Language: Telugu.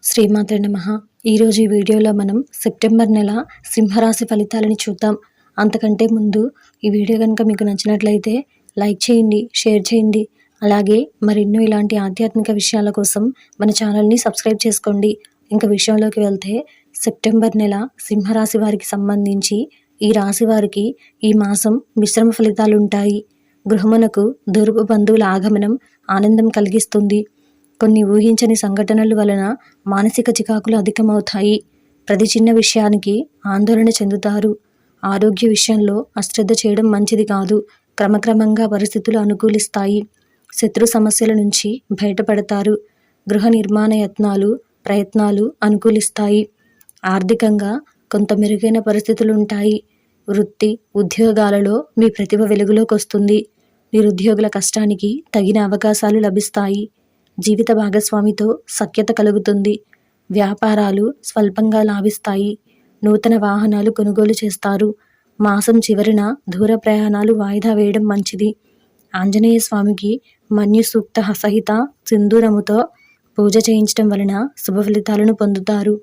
శ్రీమాత్రే నమః. ఈరోజు ఈ వీడియోలో మనం సెప్టెంబర్ నెల సింహరాశి ఫలితాలని చూద్దాం. అంతకంటే ముందు ఈ వీడియో కనుక మీకు నచ్చినట్లయితే లైక్ చేయండి, షేర్ చేయండి. అలాగే మరెన్నో ఇలాంటి ఆధ్యాత్మిక విషయాల కోసం మన ఛానల్ని సబ్స్క్రైబ్ చేసుకోండి. ఇంకా విషయంలోకి వెళ్తే సెప్టెంబర్ నెల సింహరాశి వారికి సంబంధించి ఈ రాశి వారికి ఈ మాసం మిశ్రమ ఫలితాలు ఉంటాయి. గృహమునకు దూరపు బంధువుల ఆగమనం ఆనందం కలిగిస్తుంది. కొన్ని ఊహించని సంఘటనల వలన మానసిక చికాకులు అధికమవుతాయి. ప్రతి చిన్న విషయానికి ఆందోళన చెందుతారు. ఆరోగ్య విషయంలో అశ్రద్ధ చేయడం మంచిది కాదు. క్రమక్రమంగా పరిస్థితులు అనుకూలిస్తాయి. శత్రు సమస్యల నుంచి బయటపడతారు. గృహ నిర్మాణ ప్రయత్నాలు అనుకూలిస్తాయి. ఆర్థికంగా కొంత మెరుగైన పరిస్థితులు ఉంటాయి. వృత్తి ఉద్యోగాలలో మీ ప్రతిభ వెలుగులోకి వస్తుంది. నిరుద్యోగుల కష్టానికి తగిన అవకాశాలు లభిస్తాయి. జీవిత భాగస్వామితో సఖ్యత కలుగుతుంది. వ్యాపారాలు స్వల్పంగా లాభిస్తాయి. నూతన వాహనాలు కొనుగోలు చేస్తారు. మాసం చివరిన దూర ప్రయాణాలు వాయిదా వేయడం మంచిది. ఆంజనేయ స్వామికి మన్యు సూక్త సహిత సింధూరముతో పూజ చేయించడం వలన శుభ ఫలితాలను పొందుతారు.